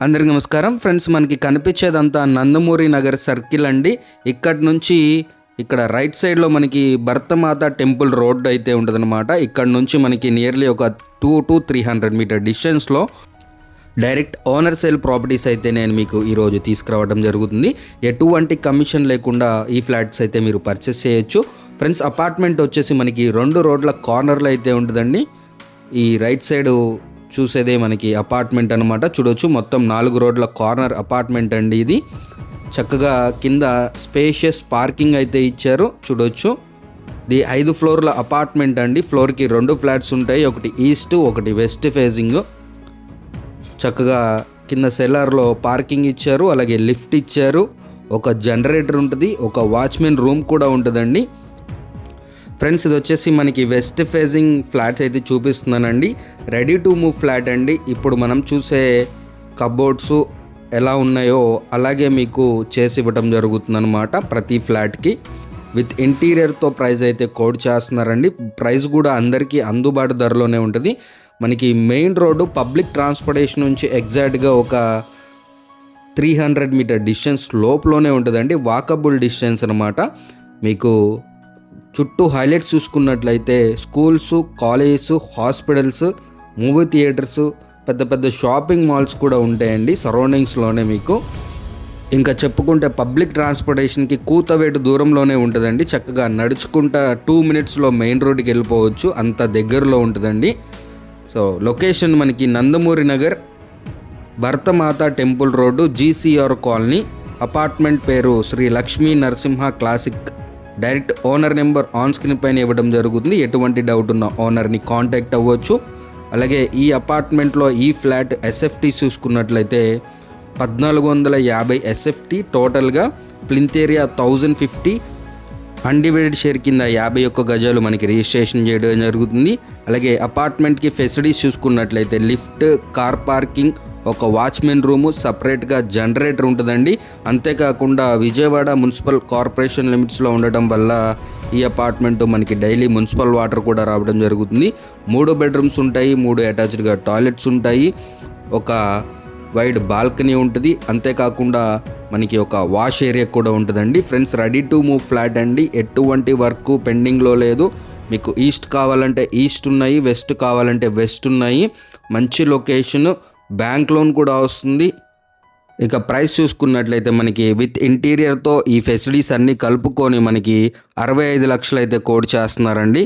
అందరికీ నమస్కారం ఫ్రెండ్స్. మనకి కనిపించేదంతా నందమూరి నగర్ సర్కిల్ అండి. ఇక్కడ నుంచి ఇక్కడ రైట్ సైడ్లో మనకి భరతమాత టెంపుల్ రోడ్ అయితే ఉంటుందన్నమాట. ఇక్కడ నుంచి మనకి నియర్లీ ఒక 200 to 300 మీటర్ డిస్టెన్స్లో డైరెక్ట్ ఓనర్ సేల్ ప్రాపర్టీస్ అయితే నేను మీకు ఈరోజు తీసుకురావడం జరుగుతుంది. ఎటువంటి కమిషన్ లేకుండా ఈ ఫ్లాట్స్ అయితే మీరు పర్చేస్ చేయొచ్చు. ఫ్రెండ్స్, అపార్ట్మెంట్ వచ్చేసి మనకి 2 రోడ్ల కార్నర్లో అయితే ఉంటుందండి. ఈ రైట్ సైడ్ చూసేదే మనకి అపార్ట్మెంట్ అనమాట. చూడొచ్చు, మొత్తం 4 రోడ్ల కార్నర్ అపార్ట్మెంట్ అండి ఇది. చక్కగా కింద స్పేషియస్ పార్కింగ్ అయితే ఇచ్చారు. చూడొచ్చు, ఇది 5 ఫ్లోర్ల అపార్ట్మెంట్ అండి. ఫ్లోర్కి 2 ఫ్లాట్స్ ఉంటాయి, ఒకటి ఈస్ట్ ఒకటి వెస్ట్ ఫేసింగ్. చక్కగా కింద సెల్లార్లో పార్కింగ్ ఇచ్చారు, అలాగే లిఫ్ట్ ఇచ్చారు, ఒక జనరేటర్ ఉంటుంది, ఒక వాచ్మెన్ రూమ్ కూడా ఉంటుందండి. ఫ్రెండ్స్, ఇది వచ్చేసి మనకి వెస్ట్ ఫేసింగ్ ఫ్లాట్స్ అయితే చూపిస్తున్నానండి. రెడీ టు మూవ్ ఫ్లాట్ అండి. ఇప్పుడు మనం చూసే కబోర్డ్స్ ఎలా ఉన్నాయో అలాగే మీకు చేసి ఇవ్వడం జరుగుతుందన్నమాట. ప్రతి ఫ్లాట్కి విత్ ఇంటీరియర్తో ప్రైస్ అయితే కోడ్ చేస్తున్నారండి. ప్రైస్ కూడా అందరికీ అందుబాటు ధరలోనే ఉంటుంది. మనకి మెయిన్ రోడ్డు పబ్లిక్ ట్రాన్స్పోర్టేషన్ నుంచి ఎగ్జాక్ట్గా ఒక 300 మీటర్ డిస్టెన్స్ లోపలనే ఉంటుందండి. వాకబుల్ డిస్టెన్స్ అనమాట. మీకు చుట్టూ హైలైట్స్ చూసుకున్నట్లయితే schools, colleges, hospitals, movie theatres, పెద్ద పెద్ద షాపింగ్ మాల్స్ కూడా ఉంటాయండి సరౌండింగ్స్లోనే. మీకు ఇంకా చెప్పుకుంటే పబ్లిక్ ట్రాన్స్పోర్టేషన్కి కూతవేటు దూరంలోనే ఉంటుందండి. చక్కగా నడుచుకుంటా 2 మినిట్స్లో మెయిన్ రోడ్డుకి వెళ్ళిపోవచ్చు, అంత దగ్గరలో ఉంటుందండి. సో లొకేషన్ మనకి Nandamuri Nagar, Bharatamata temple road, GCR colony. Apartment పేరు Sri Lakshmi Narasimha classic. Direct owner number on screen పైన ఇవ్వడం జరుగుతుంది. ఎటువంటి డౌట్ ఉన్న ఓనర్ని కాంటాక్ట్ అవ్వచ్చు. అలాగే ఈ అపార్ట్మెంట్లో ఈ ఫ్లాట్ SFT చూసుకున్నట్లయితే 1450 SFT టోటల్గా. ప్లింత్ ఏరియా 1050, అన్డివైడెడ్ షేర్ కింద 51 గజాలు మనకి రిజిస్ట్రేషన్ చేయడం జరుగుతుంది. అలాగే అపార్ట్మెంట్కి ఫెసిలిటీస్ చూసుకున్నట్లయితే లిఫ్ట్, కార్ పార్కింగ్, ఒక వాచ్మెన్ రూము, సపరేట్గా జనరేటర్ ఉంటుందండి. అంతేకాకుండా విజయవాడ మున్సిపల్ కార్పొరేషన్ లిమిట్స్లో ఉండటం వల్ల ఈ అపార్ట్మెంట్ మనకి డైలీ మున్సిపల్ వాటర్ కూడా రావడం జరుగుతుంది. 3 బెడ్రూమ్స్ ఉంటాయి, 3 అటాచ్డ్గా టాయిలెట్స్ ఉంటాయి, ఒక వైడ్ బాల్కనీ ఉంటుంది. అంతేకాకుండా మనకి ఒక వాష్ ఏరియా కూడా ఉంటుందండి. Friends, ready to move flat అండి. ఎటువంటి వర్క్ పెండింగ్లో లేదు. మీకు ఈస్ట్ కావాలంటే ఈస్ట్ ఉన్నాయి, వెస్ట్ కావాలంటే వెస్ట్ ఉన్నాయి. మంచి లొకేషన్, బ్యాంక్ లోన్ కూడా వస్తుంది. ఇక ప్రైస్ చూసుకున్నట్లయితే మనకి విత్ ఇంటీరియర్తో ఈ ఫెసిలిటీస్ అన్నీ కలుపుకొని మనకి 65 లక్షలు అయితే కోడ్ చేస్తున్నారండి.